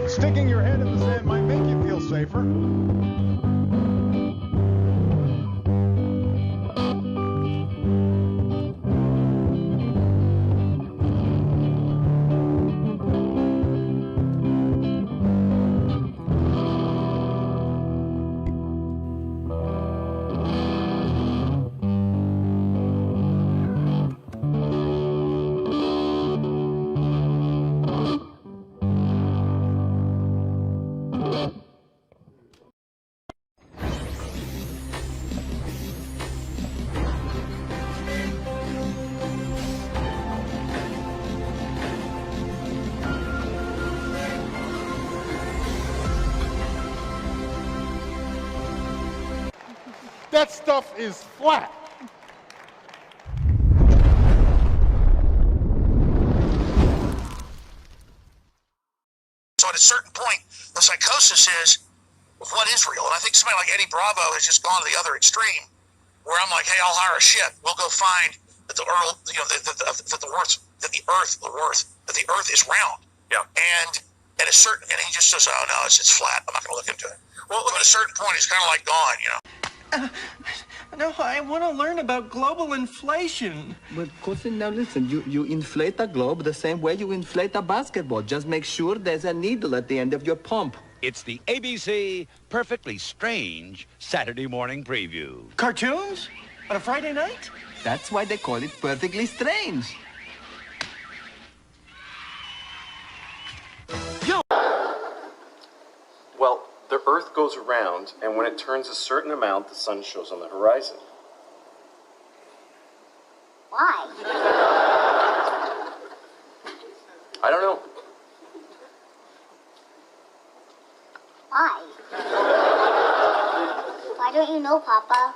Sticking your head in the sand might make you feel safer. That stuff is flat. So at a certain point, the psychosis is, what is real? And I think somebody like Eddie Bravo has just gone to the other extreme, where I'm like, hey, I'll hire a ship. We'll go find that the Earth, that the Earth is round. Yeah. And at a certain, and he just says, oh no, it's flat. I'm not going to look into it. Well, at a certain point, he's kind of like gone, you know. No, I want to learn about global inflation. But cousin, now listen, you inflate a globe the same way you inflate a basketball. Just make sure there's a needle at the end of your pump. It's the ABC Perfectly Strange Saturday morning preview. Cartoons? On a Friday night? That's why they call it Perfectly Strange. Well, the Earth goes around, and when it turns a certain amount, the sun shows on the horizon. Why? I don't know. Why? Why don't you know, Papa?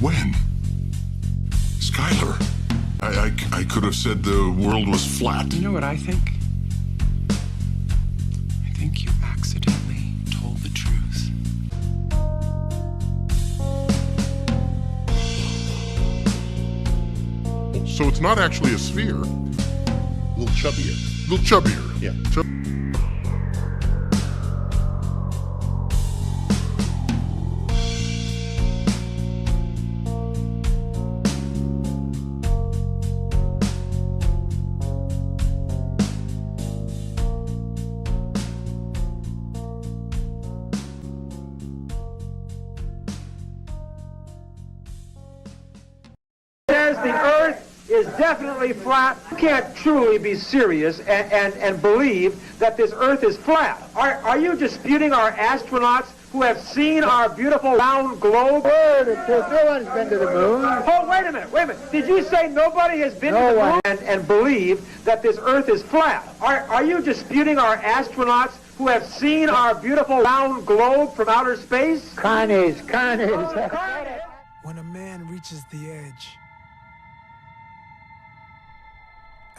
When? Skylar, I could have said the world was flat. You know what I think? I think you accidentally told the truth. So it's not actually a sphere. A little chubbier. A little chubbier. Yeah. Says the Earth is definitely flat. You can't truly be serious and believe that this Earth is flat. Are you disputing our astronauts who have seen our beautiful round globe? No one's been to the moon. Oh, wait a minute. Did you say nobody has been to the moon and believe that this Earth is flat? Are you disputing our astronauts who have seen our beautiful round globe from outer space? Carnies. When a man reaches the edge,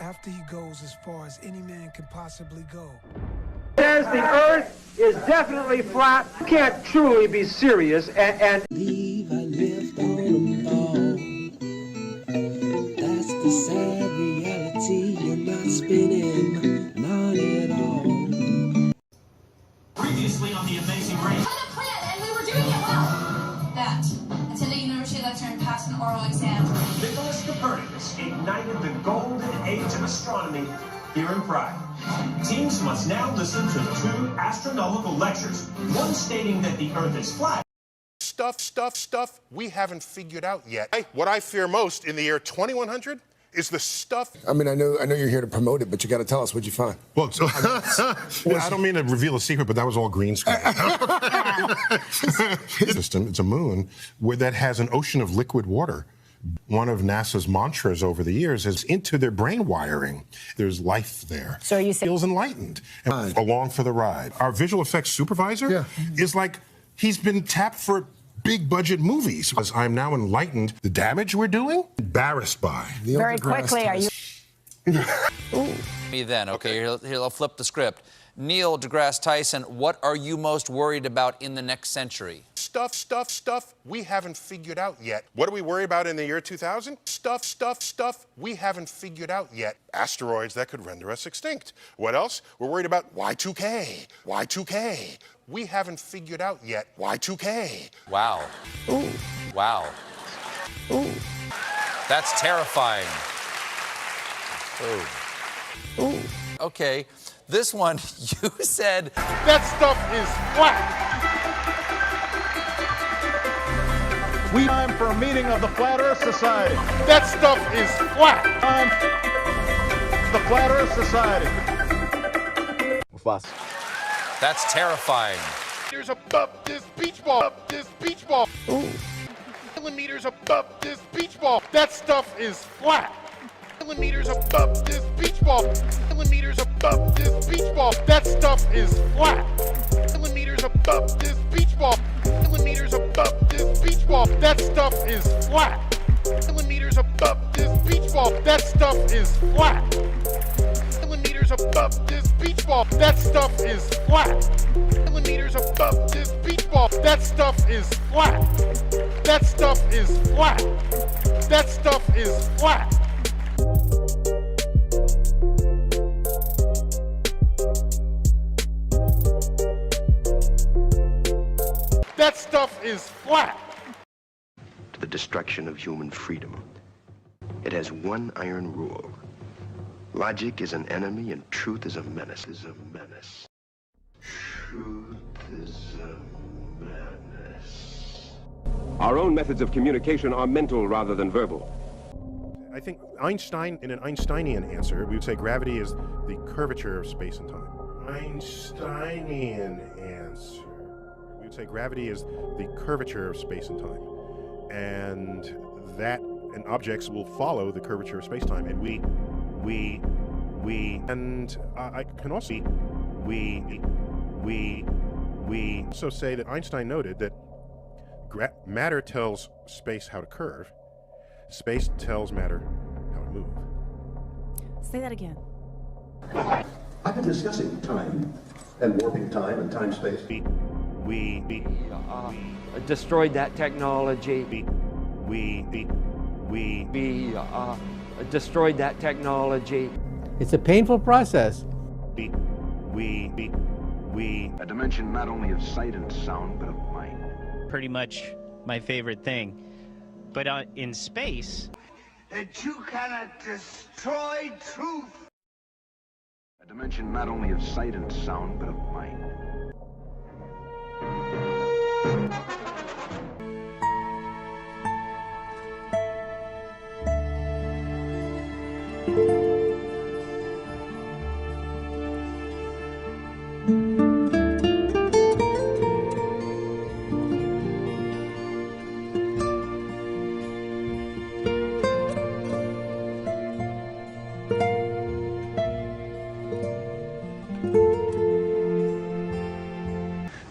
after he goes as far as any man can possibly go. Says the Earth is definitely flat. You can't truly be serious and Believe I lived on a ball. That's the sad reality. You're not spinning, not at all. Previously on The Amazing Race. We had a plan and we were doing it well. That, attending a university lecture and passed an oral exam. Nicholas Copernicus ignited the golden age of astronomy here in Prague. Teams must now listen to 2 astronomical lectures, one stating that the Earth is flat. Stuff we haven't figured out yet. What I fear most in the year 2100 is the stuff. I mean, I know you're here to promote it, but you got to tell us what you find. Well, so, I don't mean to reveal a secret, but that was all green screen. It's a moon that has an ocean of liquid water. One of NASA's mantras over the years is into their brain wiring. There's life there. So you say feels enlightened and along for the ride. Our visual effects supervisor is like he's been tapped for big budget movies. As I'm now enlightened, the damage we're doing, embarrassed by. very quickly. Are you? Me then, okay. Here, I'll flip the script. Neil deGrasse Tyson, what are you most worried about in the next century? Stuff we haven't figured out yet. What do we worry about in the year 2000? Stuff we haven't figured out yet. Asteroids that could render us extinct. What else? We're worried about Y2K. We haven't figured out yet. Y2K. Wow. Ooh. Wow. Ooh. That's terrifying. Ooh. Ooh. Okay. This one, you said... That stuff is flat. Time for a meeting of the Flat Earth Society. That stuff is flat. The Flat Earth Society. That's terrifying. Meters above this beach ball. Ooh. Millimeters above this beach ball. That stuff is flat. Millimeters above this beach ball. Millimeters above this beach ball. That stuff is flat. Millimeters above this beach ball. Millimeters above this beach ball. That stuff is flat. Millimeters above this beach ball. That stuff is flat. Millimeters above this beach ball. That stuff is flat. Millimeters above this beach ball. That stuff is flat. That stuff is flat. That stuff is flat. That stuff is flat. To the destruction of human freedom. It has one iron rule. Logic is an enemy and truth is a menace. Truth is a menace. Our own methods of communication are mental rather than verbal. I think Einstein, in an Einsteinian answer, we would say gravity is the curvature of space and time. Einsteinian answer. We would say gravity is the curvature of space and time. And objects will follow the curvature of space-time. And I can also we also say that Einstein noted that matter tells space how to curve, space tells matter how to move. Say that again. I've been discussing time and warping time and time-space. We destroyed that technology. We destroyed that technology. It's a painful process. A dimension not only of sight and sound, but of mind. Pretty much my favorite thing. But in space... That you cannot destroy truth. A dimension not only of sight and sound, but of mind.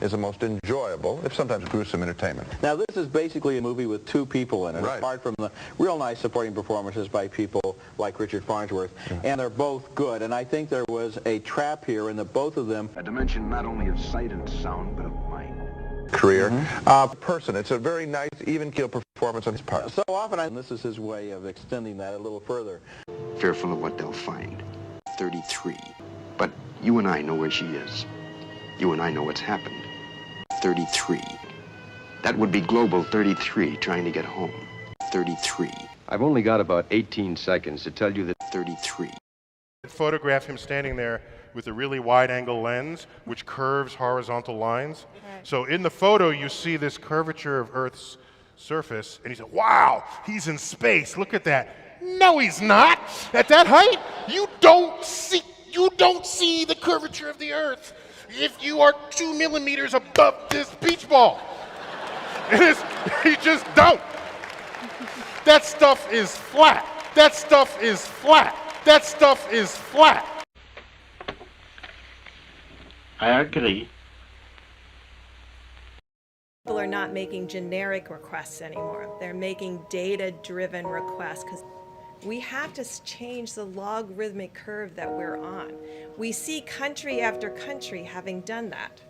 Is the most enjoyable, if sometimes gruesome, entertainment. Now, this is basically a movie with two people in it, right, apart from the real nice supporting performances by people like Richard Farnsworth, and they're both good. And I think there was a trap here in that both of them... A dimension not only of sight and sound, but of mind. Career. Person. It's a very nice, even-keel performance on his part. So often, and this is his way of extending that a little further. Fearful of what they'll find. 33. But you and I know where she is. You and I know what's happened. 33. That would be Global 33 trying to get home. 33. I've only got about 18 seconds to tell you that 33. Photograph him standing there with a really wide-angle lens, which curves horizontal lines. Right. So in the photo, you see this curvature of Earth's surface, and he said, "Wow, he's in space. Look at that." No, he's not. At that height, you don't see the curvature of the Earth if you are 2 millimeters above this beach ball. You just don't. That stuff is flat. That stuff is flat. That stuff is flat. I agree. People are not making generic requests anymore. They're making data-driven requests because we have to change the logarithmic curve that we're on. We see country after country having done that.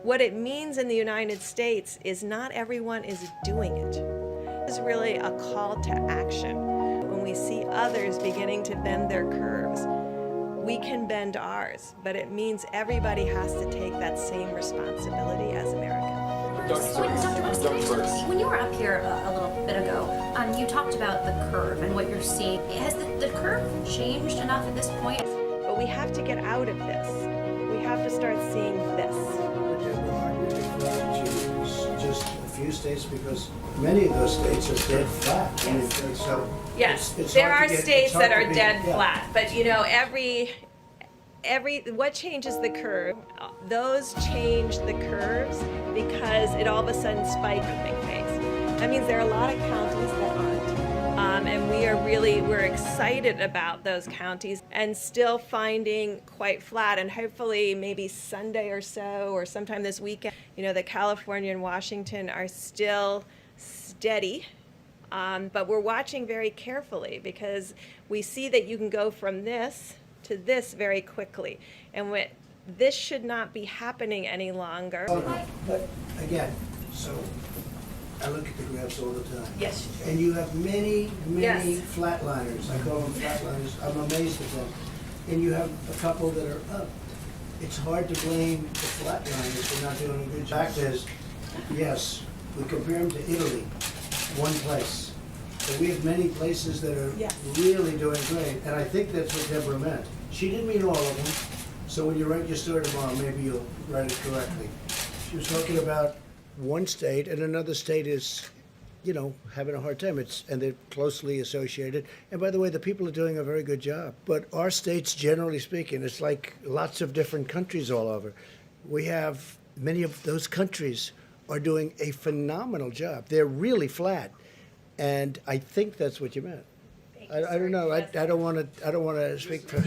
What it means in the United States is not everyone is doing it. It's really a call to action. When we see others beginning to bend their curves, we can bend ours, but it means everybody has to take that same responsibility as Americans. When you were up here a little bit ago, you talked about the curve and what you're seeing. Has the curve changed enough at this point? But we have to get out of this. We have to start seeing this. Just a few states, because many of those states are dead flat. Yes. So yes, it's there hard are to get, states that are dead yeah. flat, but you know, what changes the curve? Those change the curves because it all of a sudden spikes in big phase. That means there are a lot of counties that aren't, and we're excited about those counties and still finding quite flat. And hopefully, maybe Sunday or so, or sometime this weekend, you know, the California and Washington are still steady. But we're watching very carefully because we see that you can go from this to this very quickly, and this should not be happening any longer. But again, so I look at the graphs all the time. Yes. And you have many Yes. flatliners. I call them flatliners. I'm amazed at them. And you have a couple that are up. It's hard to blame the flatliners for not doing a good job. The fact is, yes, we compare them to Italy, one place. But we have many places that are really doing great, and I think that's what Deborah meant. She didn't mean all of them, so when you write your story tomorrow, maybe you'll write it correctly. She was talking about one state, and another state is you know, having a hard time. And they're closely associated. And by the way, the people are doing a very good job. But our states, generally speaking, it's like lots of different countries all over. We have many of those countries are doing a phenomenal job. They're really flat. And I think that's what you meant. I don't know. I don't want to speak for,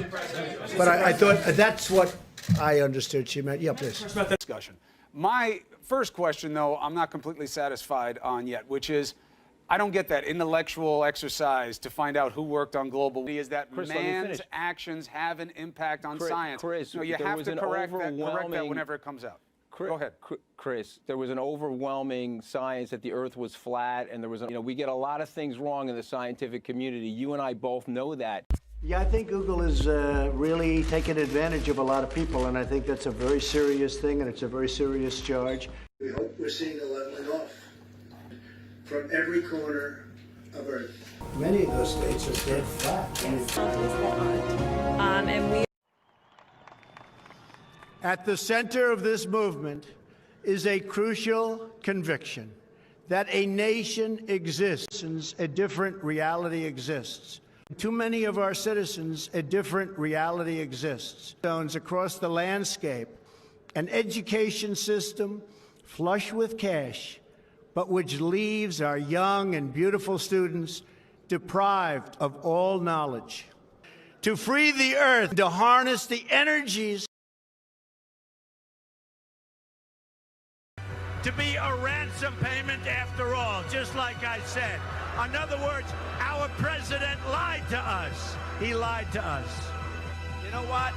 but I thought that's what I understood she meant. Yeah, please. Discussion. My first question, though, I'm not completely satisfied on yet, which is, I don't get that intellectual exercise to find out who worked on global. Is that Chris, man's actions have an impact on science? Chris, no, you have to correct that whenever it comes out. Go ahead. Chris, there was an overwhelming science that the Earth was flat, and there was, we get a lot of things wrong in the scientific community. You and I both know that. Yeah, I think Google is really taking advantage of a lot of people, and I think that's a very serious thing, and it's a very serious charge. We hope we're seeing a leveling off from every corner of Earth. Many of those states are dead flat. And we. At the center of this movement is a crucial conviction that a nation exists, a different reality exists. Too many of our citizens, a different reality exists. Across the landscape, an education system flush with cash, but which leaves our young and beautiful students deprived of all knowledge. To free the earth, to harness the energies, to be a ransom payment after all, just like I said. In other words, our president lied to us. He lied to us. You know what?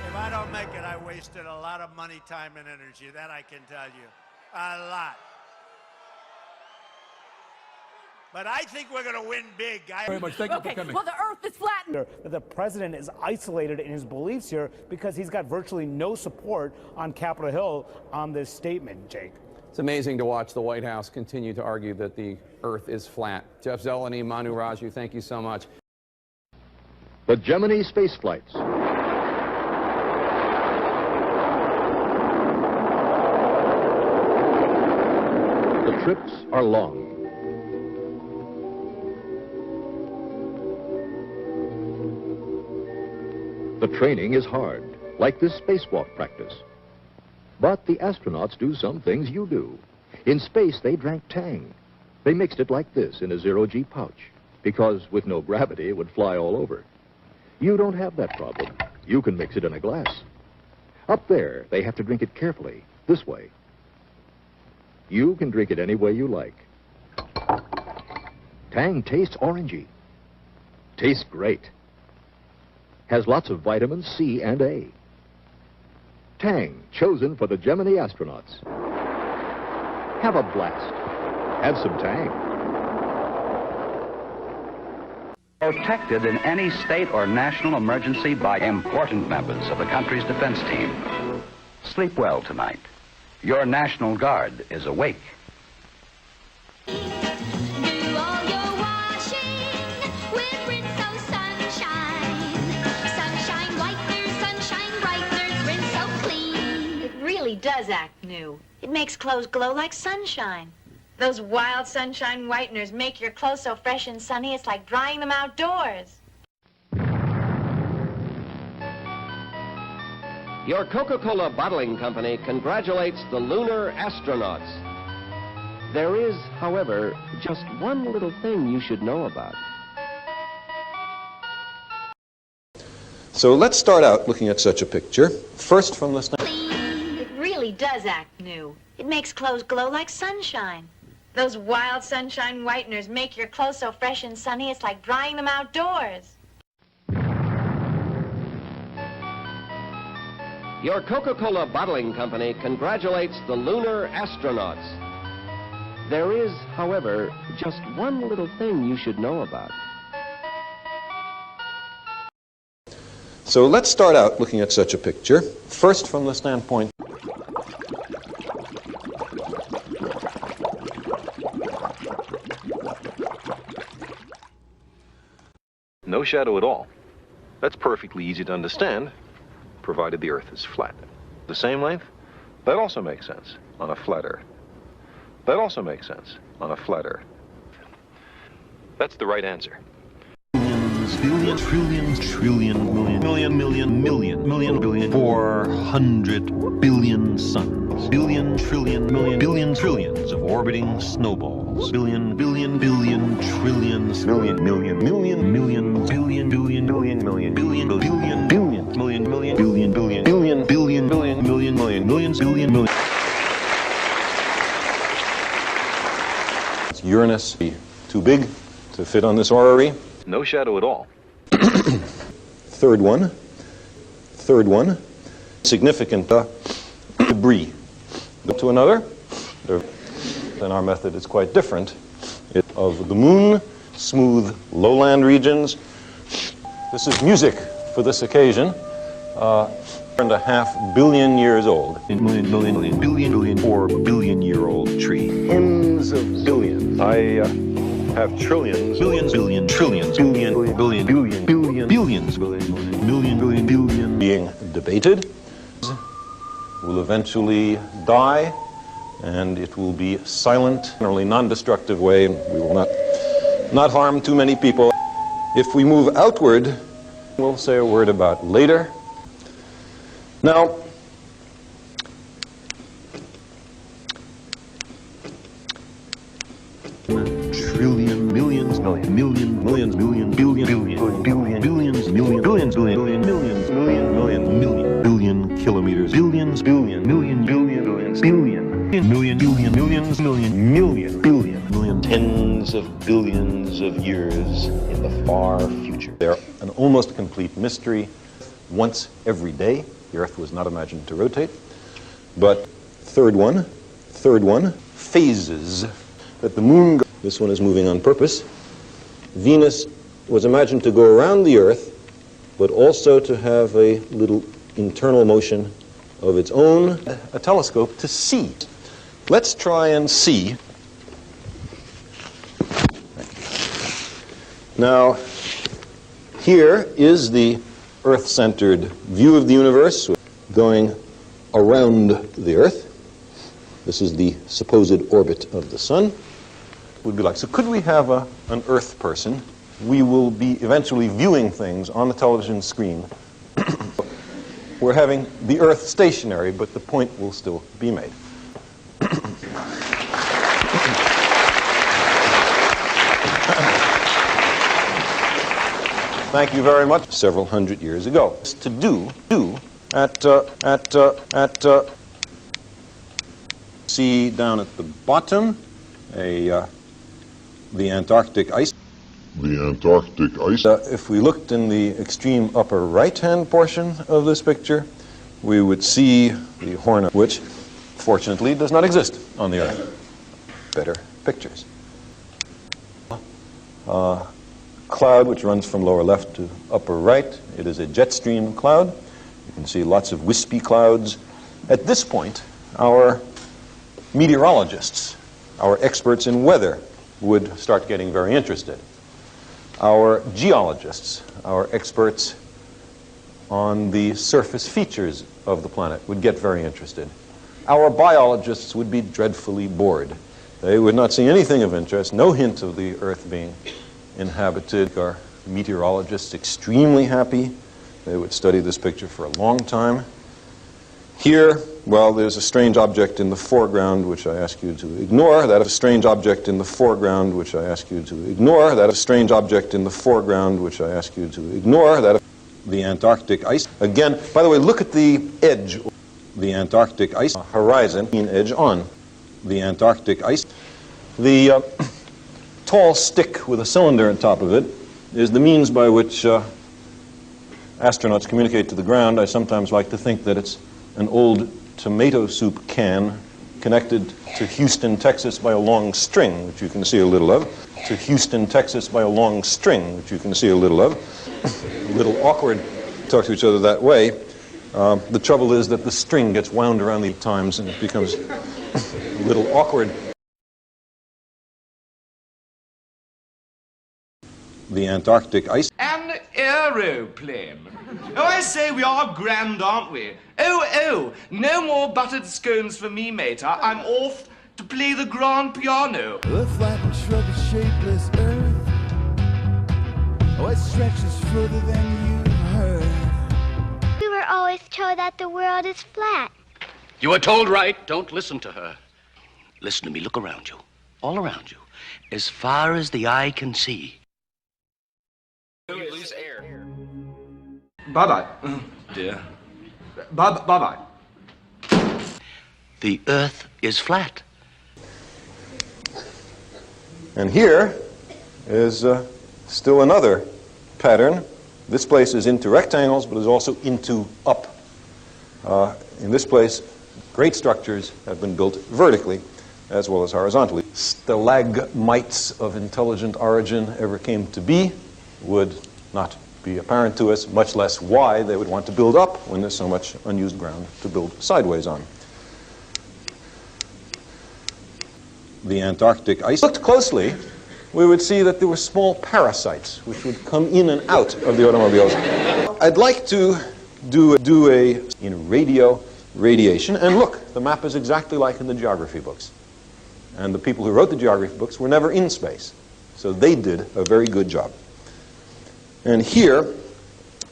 If I don't make it, I wasted a lot of money, time, and energy. That I can tell you. A lot. But I think we're going to win big. Very much. Thank you for coming. Well, the Earth is flattened. The president is isolated in his beliefs here because he's got virtually no support on Capitol Hill on this statement, Jake. It's amazing to watch the White House continue to argue that the Earth is flat. Jeff Zeleny, Manu Raju, thank you so much. The Gemini space flights. The trips are long. The training is hard, like this spacewalk practice. But the astronauts do some things you do. In space, they drank Tang. They mixed it like this in a zero-G pouch, because with no gravity, it would fly all over. You don't have that problem. You can mix it in a glass. Up there, they have to drink it carefully, this way. You can drink it any way you like. Tang tastes orangey. Tastes great. Has lots of vitamins C and A. Tang, chosen for the Gemini astronauts. Have a blast. Have some Tang. Protected in any state or national emergency by important members of the country's defense team. Sleep well tonight. Your National Guard is awake. Does act new. It makes clothes glow like sunshine. Those wild sunshine whiteners make your clothes so fresh and sunny it's like drying them outdoors. Your Coca-Cola bottling company congratulates the lunar astronauts. There is, however, just one little thing you should know about. So let's start out looking at such a picture. First from the standpoint. Does act new. It makes clothes glow like sunshine. Those wild sunshine whiteners make your clothes so fresh and sunny it's like drying them outdoors. Your Coca-Cola bottling company congratulates the lunar astronauts. There is, however, just one little thing you should know about. So let's start out looking at such a picture. First from the standpoint. No shadow at all. That's perfectly easy to understand, provided the Earth is flat. The same length? That also makes sense on a flat Earth. That also makes sense on a flat Earth. That's the right answer. Billion, trillion, trillion, million, 400 billion suns. Billion, trillion, billion, trillions of orbiting snowballs. Billion, trillions, million, billion, million, billion, million, millions, billion. It's Uranus, too big to fit on this orrery. No shadow at all. Third one, significant debris. To another, then our method is quite different. Of the moon, smooth lowland regions. This is music for this occasion. 4.5 billion years old. Billion, 4 billion year old tree. Tens of billions. I have trillions. Billion, trillions, billions, million, being debated. Will eventually die, and it will be silent, in a really non-destructive way, and we will not harm too many people. If we move outward, we'll say a word about later. Now, trillion, millions, millions, billion kilometers, billions, million, tens of billions of years in the far future. They're an almost complete mystery. Once every day, the Earth was not imagined to rotate. But third one, phases that the moon, this one is moving on purpose. Venus was imagined to go around the Earth, but also to have a little internal motion of its own, a telescope to see. Let's try and see. Now, here is the Earth-centered view of the universe going around the Earth. This is the supposed orbit of the sun. Would be like, so could we have an Earth person? We will be eventually viewing things on the television screen. We're having the Earth stationary, but the point will still be made. Thank you very much. Several hundred years ago. To do see down at the bottom the Antarctic ice. If we looked in the extreme upper right-hand portion of this picture, we would see the Horn, which fortunately does not exist on the Earth. Better pictures. Cloud which runs from lower left to upper right. It is a jet stream cloud. You can see lots of wispy clouds. At this point, our meteorologists, our experts in weather, would start getting very interested. Our geologists, our experts on the surface features of the planet, would get very interested. Our biologists would be dreadfully bored. They would not see anything of interest, no hint of the Earth being inhabited. Our meteorologists extremely happy. They would study this picture for a long time. Here, well, there's a strange object in the foreground which I ask you to ignore. That is a strange object in the foreground which I ask you to ignore. That is a strange object in the foreground which I ask you to ignore. That is the Antarctic ice. Again, by the way, look at the edge. The Antarctic ice horizon, edge on. The Antarctic ice. The tall stick with a cylinder on top of it is the means by which astronauts communicate to the ground. I sometimes like to think that it's an old tomato soup can connected to Houston, Texas by a long string, which you can see a little of. To Houston, Texas by a long string, which you can see a little of. A little awkward to talk to each other that way. The trouble is that the string gets wound around the times and it becomes a little awkward. The Antarctic ice. An aeroplane. Oh, I say, we are grand, aren't we? Oh, no more buttered scones for me, mater. I'm off to play the grand piano. Earth flattened, shrubby, shapeless earth. Oh, it stretches further than you've heard. We were always told that the world is flat. You were told right. Don't listen to her. Listen to me. Look around you. All around you. As far as the eye can see. You lose air. Bye-bye. Dear. Bye-bye. The Earth is flat. And here is still another pattern. This place is into rectangles, but is also into up. In this place, great structures have been built vertically as well as horizontally. Stalagmites of intelligent origin ever came to be would not be apparent to us, much less why they would want to build up when there's so much unused ground to build sideways on. The Antarctic ice. Looked closely, we would see that there were small parasites which would come in and out of the automobiles. I'd like to do in radiation, and look, the map is exactly like in the geography books. And the people who wrote the geography books were never in space, so they did a very good job. And here,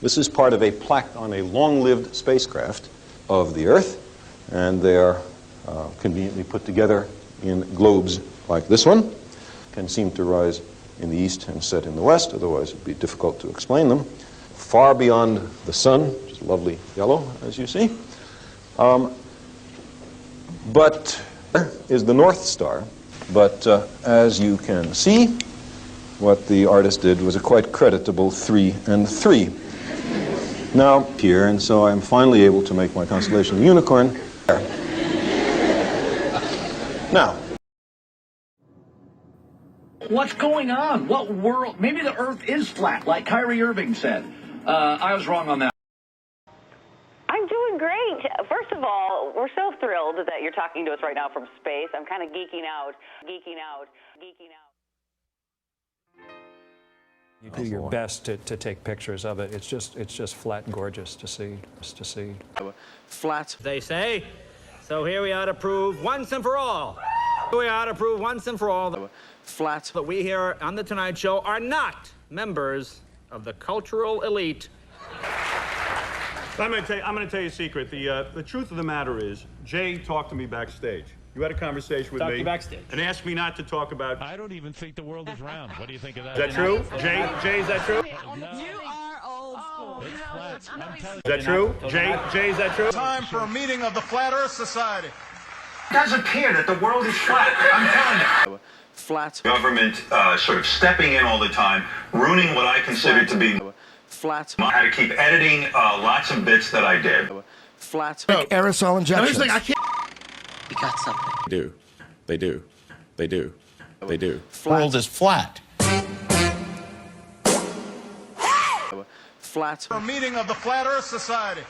this is part of a plaque on a long-lived spacecraft of the Earth, and they are conveniently put together in globes like this one. Can seem to rise in the east and set in the west, otherwise it'd be difficult to explain them. Far beyond the sun, which is lovely yellow, as you see. But is the North Star. But as you can see, what the artist did was a quite creditable 3 and 3. Now, here, and so I'm finally able to make my constellation the Unicorn. Now. What's going on? What world? Maybe the Earth is flat, like Kyrie Irving said. I was wrong on that. I'm doing great. First of all, we're so thrilled that you're talking to us right now from space. I'm kind of geeking out. You do your best to take pictures of it. It's just flat gorgeous to see. Flat. They say. So here we are to prove once and for all. We are to prove once and for all flat that we here on The Tonight Show are not members of the cultural elite. I'm going to tell you a secret. The truth of the matter is, Jay talked to me backstage. You had a conversation with me backstage and asked me not to talk about. I don't even think the world is round. What do you think of that? Is that true, Jay? Is that true? You are old school. It's flat. I'm telling you. Is that true, Jay? Is that true? Time for a meeting of the Flat Earth Society. It doesn't care that the world is flat. I'm telling you. Flat. Government sort of stepping in all the time, ruining what I consider to be flat. I had to keep editing lots of bits that I did. Flat. Aerosol injections. You got something. They do. The world is flat. Flat. For a meeting of the Flat Earth Society.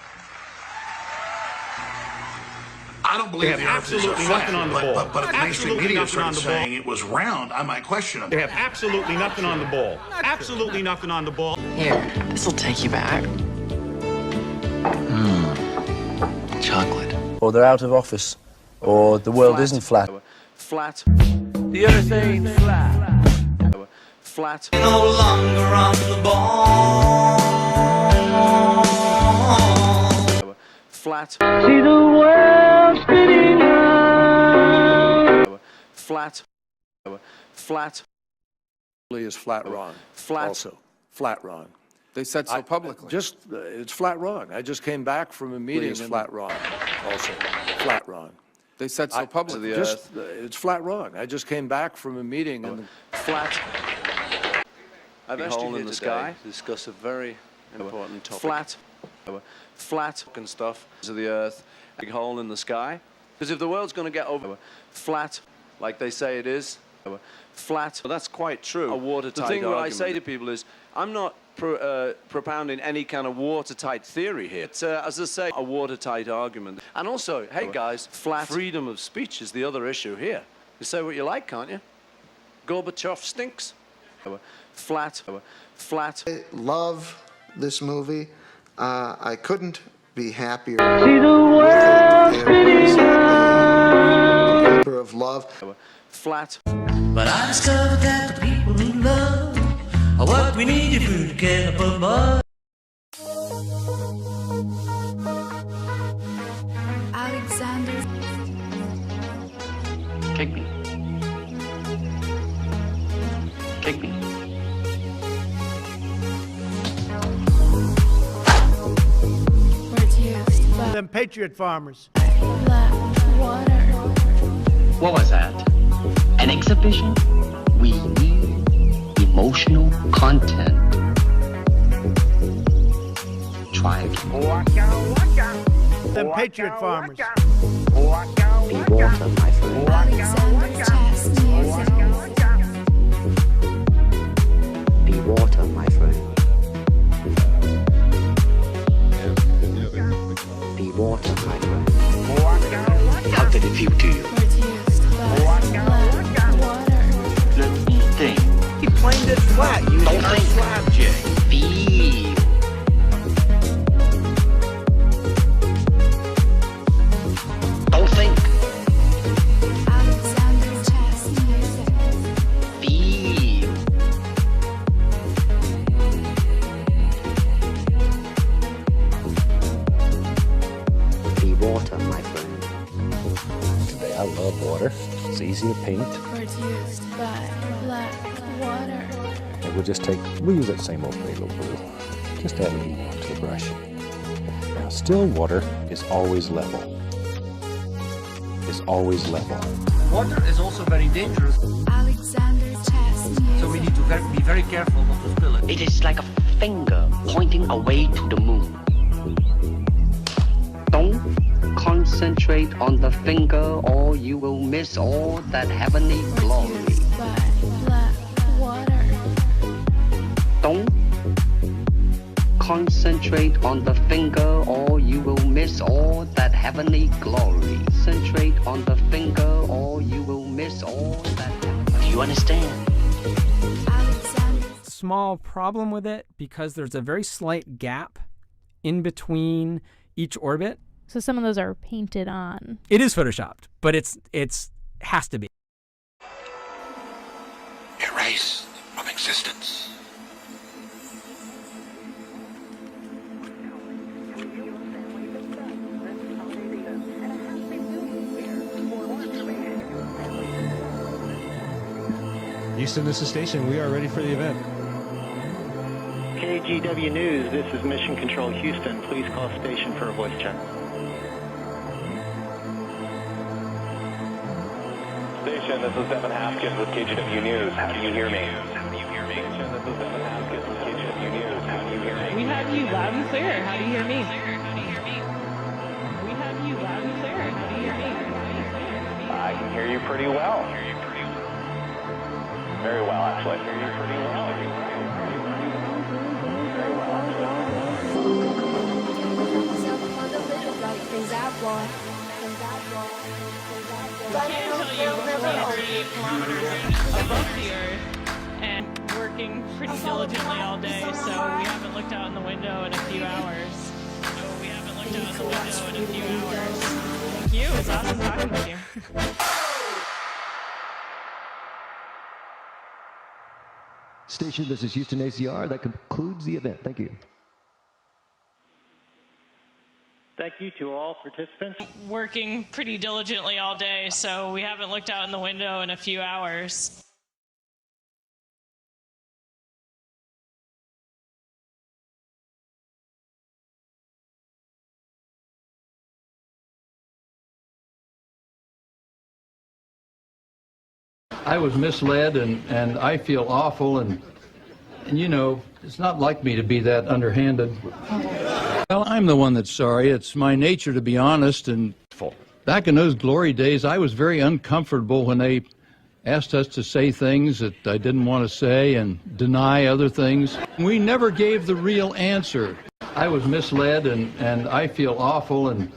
I don't believe they have absolutely nothing on the ball. But if mainstream media started saying it was round, I might question them. They have absolutely nothing on the ball. Absolutely nothing on the ball. Here, this will take you back. Chocolate. Or they're out of office. Or the world isn't flat. Flat. The Earth ain't flat. Flat. No longer on the ball. Flat. See the world spinning round. Flat. Flat. Is flat wrong. Flat. Also, flat wrong. They said so publicly. It's flat wrong. I just came back from a meeting. It's flat wrong. Also, flat wrong. They said so publicly. It's flat wrong. I just came back from a meeting and flat. I've asked you here in sky to discuss a very important topic. Flat. Flat and stuff to the Earth, big hole in the sky. Because if the world's going to get over flat, like they say it is, flat. Well, that's quite true. A watertight The thing what I argument. say to people is, I'm not propounding any kind of watertight theory here. It's, as I say, a watertight argument. And also, hey guys, freedom of speech is the other issue here. You say what you like, can't you? Gorbachev stinks. Flat. Flat. I love this movie. I couldn't be happier. See the world spinning round. labor of love. Flat. But I discovered that the people who love are what we need if we're to get up above. Alexander. Kick me. Kick me. Words used by Them patriot farmers. black water. What was that? An exhibition? We need emotional content. Try it. Them patriot farmers. Be water, my friend. Alexander chest music. Be water, my friend. Be water, my friend. How did it feel to you? Words used by black water. Let me think. He played it flat. You Don't think. flat, Jay. Feel. Don't think. Alexander chest music. Feel. Be water, my friend. Today I love water. It's easy to paint. Words used by black water. And we'll use that same old Phthalo blue. Just add a little more to the brush. Now, still water is always level. Is always level. Water is also very dangerous, Alexander chest music. so we need to be very careful not to spill it. It is like a finger pointing away to the moon. Don't concentrate on the finger or you will miss all that heavenly glory. Words used by black water. Don't concentrate on the finger or you will miss all that heavenly glory. Concentrate on the finger or you will miss all that. Do you understand? Alexander. Small problem with it because there's a very slight gap in between each orbit. So some of those are painted on. It is photoshopped, but it's has to be. Erased from existence. Houston, this is Station. We are ready for the event. KGW News, this is Mission Control Houston. Please call station for a voice check. Station, this is Devin Haskins with KGW News. How do you hear me? Station, this is Devin Haskins with KGW News. How do you hear me? We have you loud and clear. How do you hear me? We have you loud and clear. How do you hear me? I can hear you pretty well. Very well, actually. I hear you pretty well. Very well, above the Earth and working pretty diligently all day, so we haven't looked out in the window in a few hours. Thank you. It's awesome talking with you. Station, this is Houston ACR. That concludes the event. Thank you. Thank you to all participants. Working pretty diligently all day, so we haven't looked out in the window in a few hours. I was misled, and I feel awful, and you know, it's not like me to be that underhanded. Well, I'm the one that's sorry. It's my nature to be honest, and back in those glory days, I was very uncomfortable when they asked us to say things that I didn't want to say and deny other things. We never gave the real answer. I was misled, and I feel awful, and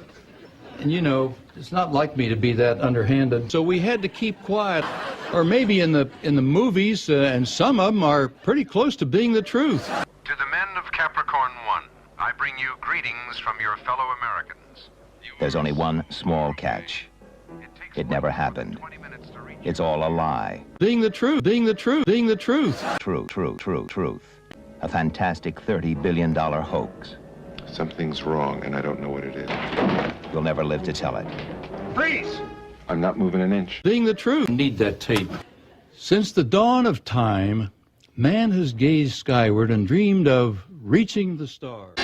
you know, it's not like me to be that underhanded. So we had to keep quiet. Or maybe in the movies, and some of them are pretty close to being the truth. To the men of Capricorn 1, I bring you greetings from your fellow Americans. There's only one small catch. It never happened. It's all a lie. Being the truth, being the truth, being the truth. Truth. A fantastic $30 billion hoax. Something's wrong, and I don't know what it is. You'll never live to tell it. Freeze! I'm not moving an inch. Being the truth. Need that tape. Since the dawn of time, man has gazed skyward and dreamed of reaching the stars.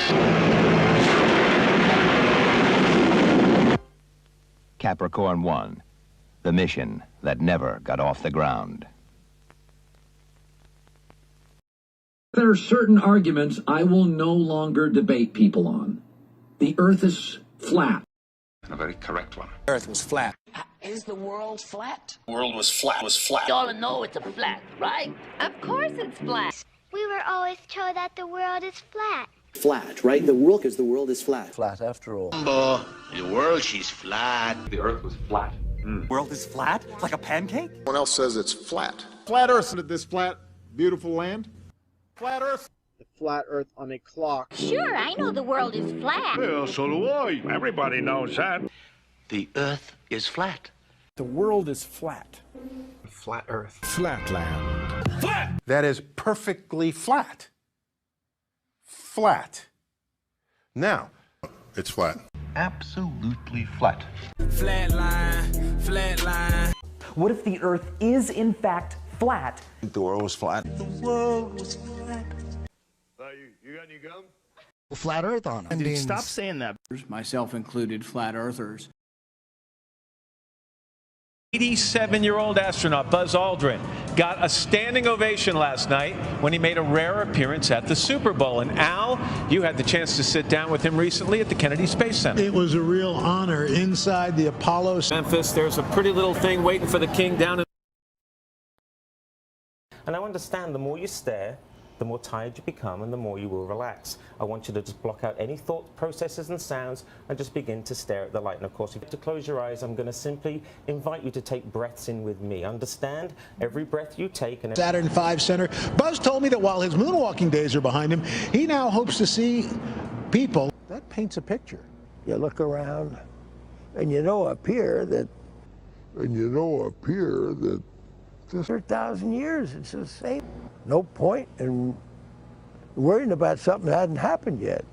Capricorn 1, the mission that never got off the ground. There are certain arguments I will no longer debate people on. The Earth is flat. A very correct one. Earth was flat. Is the world flat? The world was flat. Y'all know it's a flat, right? Of course it's flat. We were always told that the world is flat. Flat, right? The world is flat. Flat after all. The world, she's flat. The Earth was flat. World is flat? Like a pancake? Someone else says it's flat. Flat Earth, this flat, beautiful land. Flat Earth. The flat Earth on a clock. Sure, I know the world is flat. Well, so do I. Everybody knows that. The earth is flat. The world is flat. Flat Earth. Flatland. Flat! That is perfectly flat. Flat. Now, It's flat. Absolutely flat. Flatline. What if the Earth is in fact flat? The world was flat. The world was flat. You got any gum? Flat Earth on them. Dude, stop saying that. Myself included, flat earthers. 87-year-old astronaut Buzz Aldrin got a standing ovation last night when he made a rare appearance at the Super Bowl. And Al, you had the chance to sit down with him recently at the Kennedy Space Center. it was a real honor inside the Apollo. Memphis, there's a pretty little thing waiting for the king down in... And I understand the more you stare, the more tired you become and the more you will relax. I want you to just block out any thought processes and sounds and just begin to stare at the light. And of course, if you have to close your eyes, I'm going to simply invite you to take breaths in with me. Understand? Every breath you take... and Saturn V Center. Buzz told me that while his moonwalking days are behind him, he now hopes to see people. That paints a picture. You look around and you know up here that just for 1,000 years it's the same. No point in worrying about something that hadn't happened yet.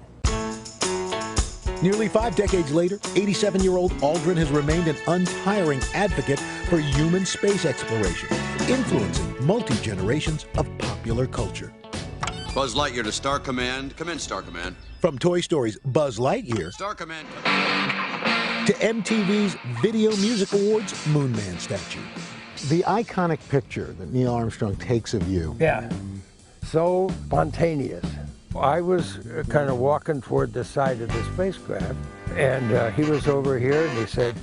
Nearly 5 decades later, 87-year-old Aldrin has remained an untiring advocate for human space exploration, influencing multi-generations of popular culture. Buzz Lightyear to Star Command. Come in, Star Command. From Toy Story's Buzz Lightyear Star Command. to MTV's Video Music Awards Moon Man statue. The iconic picture that Neil Armstrong takes of you. Yeah, so spontaneous. I was kind of walking toward the side of the spacecraft, and he was over here, and he said,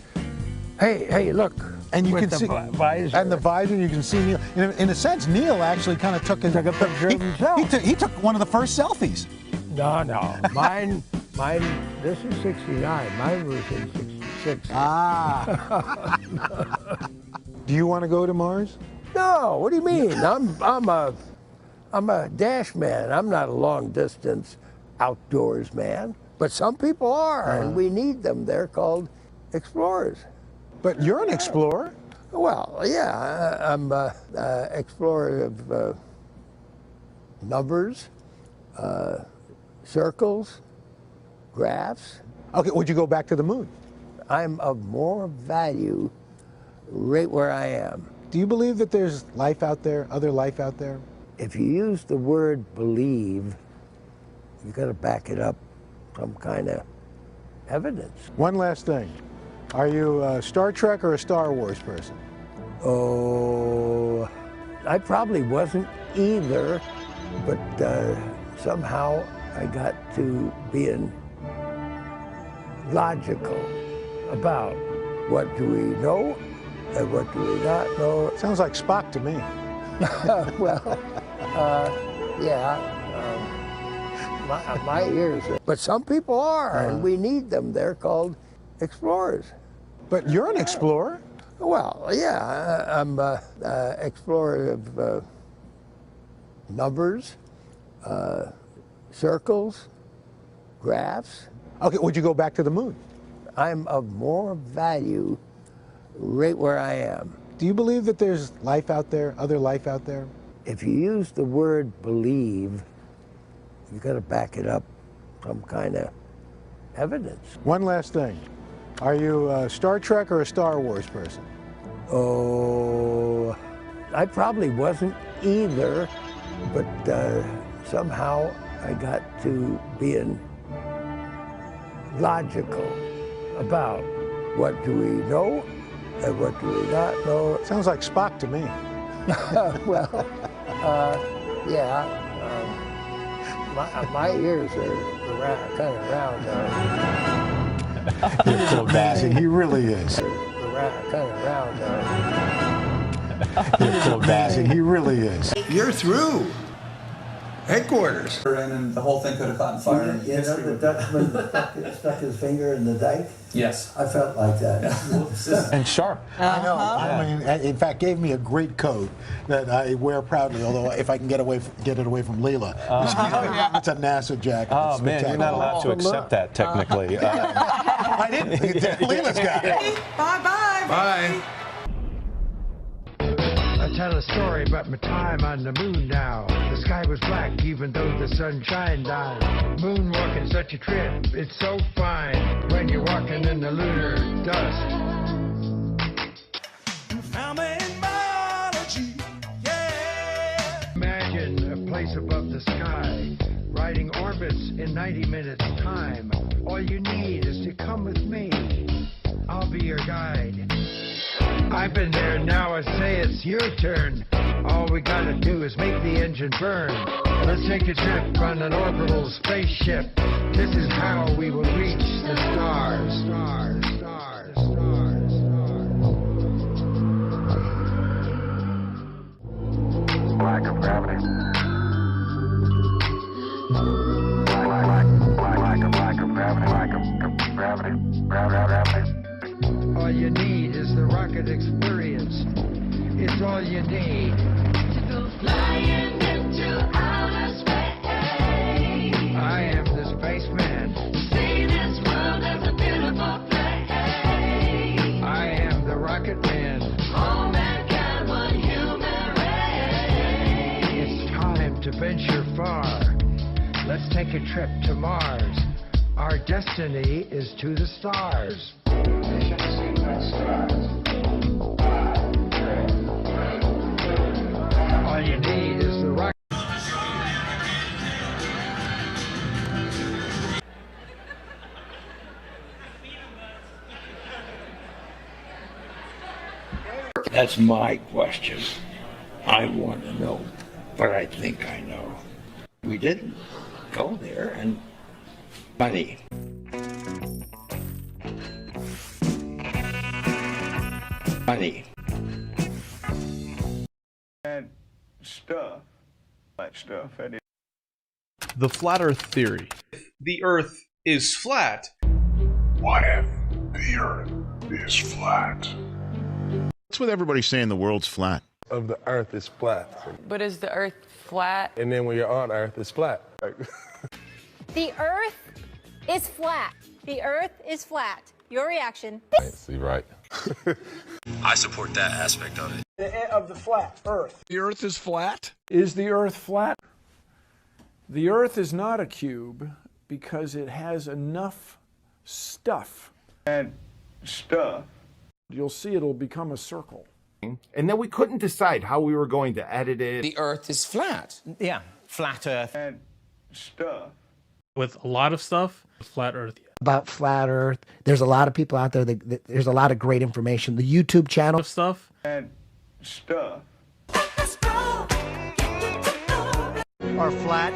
hey, look. And you with can the see visor. And the visor, you can see Neil. In a sense, Neil actually kind of took a picture of himself. He took one of the first selfies. No, mine. This is '69. Mine was in '66. Ah. Do you want to go to Mars? No. What do you mean? I'm a dash man. I'm not a long distance outdoors man. But some people are, and we need them. They're called explorers. But you're an explorer. Well, yeah, I'm an explorer of numbers, circles, graphs. Okay, would you go back to the moon? I'm of more value right where I am. Do you believe that there's life out there, other life out there? If you use the word believe, you got to back it up some kind of evidence. One last thing. Are you a Star Trek or a Star Wars person? Oh, I probably wasn't either, but somehow I got to being logical about what do we know and what do we not know. Sounds like Spock to me. Well, yeah, my ears. But some people are, and we need them. They're called explorers. But you're an explorer. Well, yeah, I'm an explorer of numbers, circles, graphs. Okay, would you go back to the moon? I'm of more value right where I am. Do you believe that there's life out there, other life out there? If you use the word believe, you got to back it up some kind of evidence. One last thing. Are you a Star Trek or a Star Wars person? Oh, I probably wasn't either, but somehow I got to being logical about what do we know and what do we not know. Sounds like Spock to me. Well, yeah. My ears are kind of round. You're so amazing. He really is. Kind of round. You're so amazing. He really is. You're through. Headquarters. And the whole thing could have caught fire. You know the Dutchman stuck his finger in the dike? Yes. I felt like that. And sharp. I know. I mean, in fact, gave me a great coat that I wear proudly. Although, if I can get it away from Leela, it's a NASA jacket. Oh man, you're not allowed to accept that technically. I didn't. Leela's got it. Bye. Bye. I tell a story about my time on the moon now. The sky was black even though the sun shined on. Moonwalking such a trip, it's so fine when you're walking in the lunar dust. Found me in biology, yeah. Imagine a place above the sky, riding orbits in 90 minutes time. All you need is to come with me. I'll be your guide. I've been there, now I say it's your turn. All we gotta do is make the engine burn. Let's take a trip on an orbital spaceship. This is how we will reach the stars. Stars, stars, stars, stars. Lack of gravity. Lack of gravity. Gravity. All you need is the rocket experience. It's all you need. To go flying into outer space. I am the spaceman. See this world as a beautiful place. I am the rocket man. All mankind, one human race. It's time to venture far. Let's take a trip to Mars. Our destiny is to the stars. Mission sequence starts. 5, 3. All you need is the rocket. That's my question. I want to know, but I think I know. We didn't go there, and money. Money. And stuff. The flat Earth theory. The Earth is flat. What if the Earth is flat? What's with everybody saying the world's flat? Of the Earth is flat. But is the Earth flat? And then when you're on Earth, it's flat. The Earth is flat. The Earth is flat. Your reaction? You're right. I support that aspect of it. Of the flat Earth. The Earth is flat? Is the Earth flat? The Earth is not a cube because it has enough stuff. And stuff. You'll see it'll become a circle. And then we couldn't decide how we were going to edit it. The Earth is flat. Yeah, flat Earth. And stuff. With a lot of stuff, flat Earth. About flat Earth, there's a lot of people out there that there's a lot of great information. The YouTube channel stuff and stuff are flat.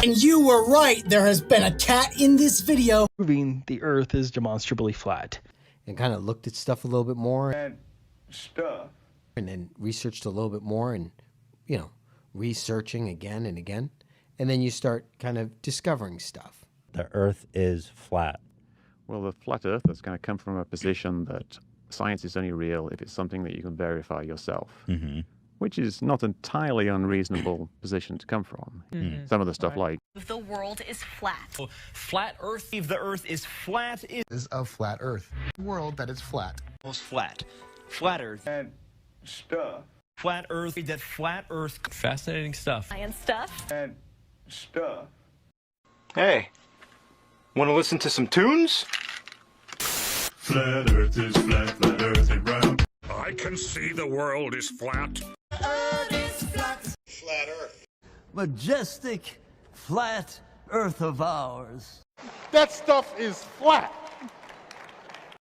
And you were right. There has been a cat in this video. Proving the Earth is demonstrably flat. and kind of looked at stuff a little bit more. And stuff. And then researched a little bit more and, you know, researching again and again. And then you start kind of discovering stuff. The Earth is flat. Well, the flat Earth is going to come from a position that science is only real if it's something that you can verify yourself. Mm-hmm. which is not entirely unreasonable position to come from. Some of the stuff like The world is flat. Flat Earth, if the Earth is flat, is a flat Earth. World that is flat. Almost flat. Flat Earth. And stuff. Flat Earth, that flat Earth. Fascinating stuff. Science stuff. And stuff. Hey, want to listen to some tunes? Flat Earth is flat, flat Earth is round. I can see the world is flat. Earth is flat. Flat Earth. Majestic, flat Earth of ours. That stuff is flat.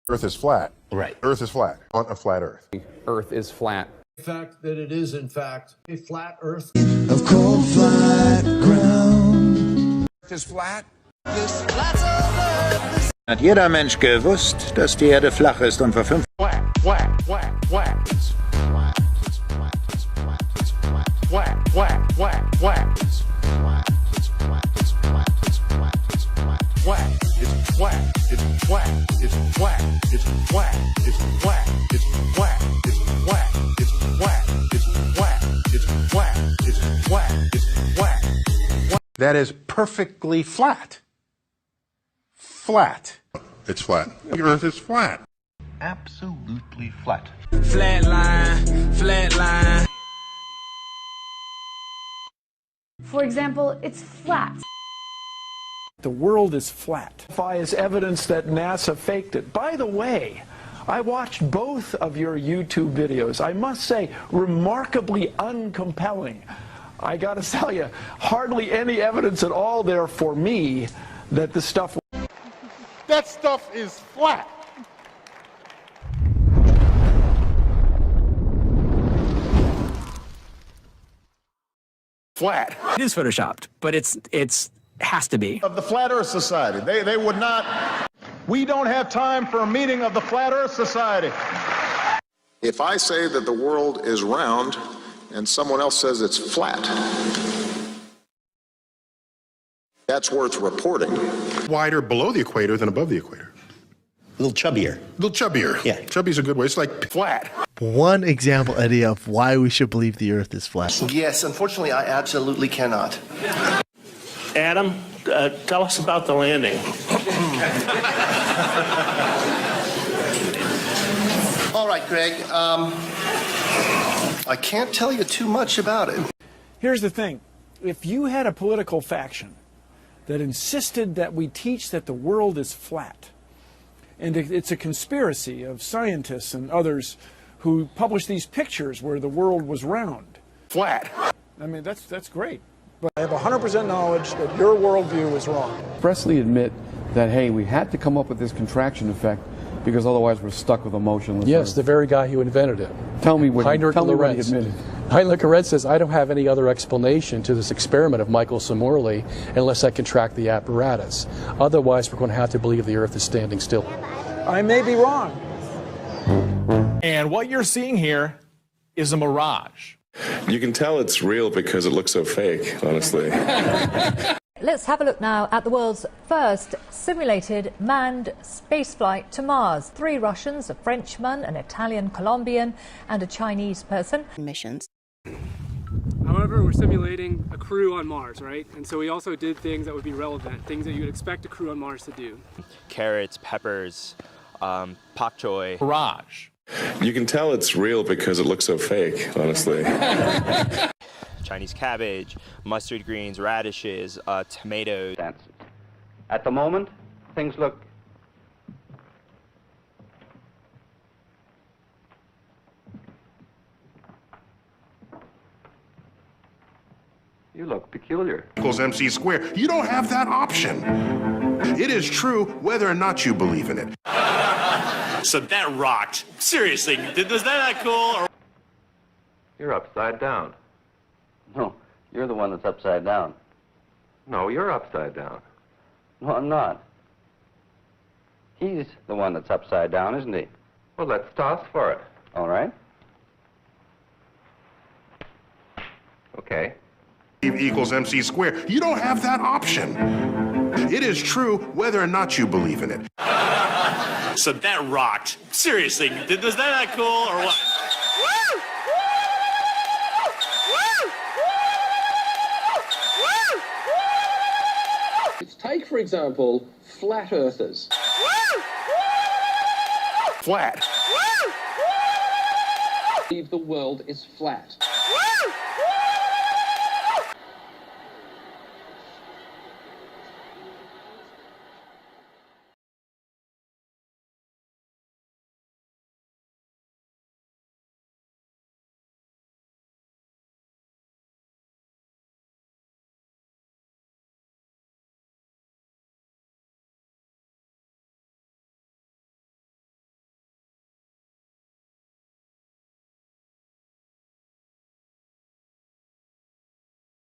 Earth is flat. Right. Earth is flat. On a flat Earth. Earth is flat. The fact that it is, in fact, a flat Earth. Of cold, flat ground. Earth is flat. This flat's over. Hat jeder Mensch gewusst, dass die Erde flach ist und vor 5 Flat, flat, flat, flat. It's flat, it's flat, it's flat, it's flat. Flat, flat, flat, flat. It's flat, it's flat, it's flat, it's flat, it's flat. Flat, it's flat, it's flat, it's flat, it's flat, it's flat, it's flat, it's flat, it's flat, it's flat, it's flat, it's flat, it's flat. That is perfectly flat. Flat. It's flat. The Earth is flat. Absolutely flat. Flat line, flat line. For example, it's flat. The world is flat. Is evidence that NASA faked it. By the way, I watched both of your YouTube videos. I must say, remarkably uncompelling. I got to tell you, hardly any evidence at all there for me that the stuff. That stuff is flat. Flat. It is photoshopped, but it's has to be. Of the Flat Earth Society. They would not. We don't have time for a meeting of the Flat Earth Society. If I say that the world is round and someone else says it's flat, that's worth reporting. Wider below the equator than above the equator. A little chubbier. A little chubbier. Yeah. Chubby's a good way. It's like flat. One example, Eddie, of why we should believe the Earth is flat. Yes, unfortunately, I absolutely cannot. Adam, tell us about the landing. All right, Greg. I can't tell you too much about it. Here's the thing. If you had a political faction that insisted that we teach that the world is flat, and it's a conspiracy of scientists and others who published these pictures where the world was round. Flat. I mean, that's great. But I have 100% knowledge that your worldview is wrong. Expressly admit that, hey, we had to come up with this contraction effect because otherwise we're stuck with a motionless Yes, Earth. the very guy who invented it. Tell me what he Lorenz. admitted. Heinrich Lorenz says, I don't have any other explanation to this experiment of Michael Somorley unless I contract the apparatus. Otherwise, we're going to have to believe the Earth is standing still. I may be wrong. And what you're seeing here is a mirage. You can tell it's real because it looks so fake, honestly. Let's have a look now at the world's first simulated manned spaceflight to Mars. 3 Russians, a Frenchman, an Italian Colombian, and a Chinese person. Missions. However, we're simulating a crew on Mars, right? And so we also did things that would be relevant, things that you would expect a crew on Mars to do. Carrots, peppers, pak choi. Mirage. You can tell it's real because it looks so fake, honestly. Chinese cabbage, mustard greens, radishes, tomatoes. At the moment, things look You look peculiar. Equals MC squared. You don't have that option. It is true whether or not you believe in it. So that rocked. Seriously, was that cool? Or... You're upside down. No, you're the one that's upside down. No, you're upside down. No, I'm not. He's the one that's upside down, isn't he? Well, let's toss for it. All right. Okay. Equals MC squared. You don't have that option. It is true whether or not you believe in it. So that rocked. Seriously, was that cool or what? for example, flat earthers. Flat. Believe the world is flat.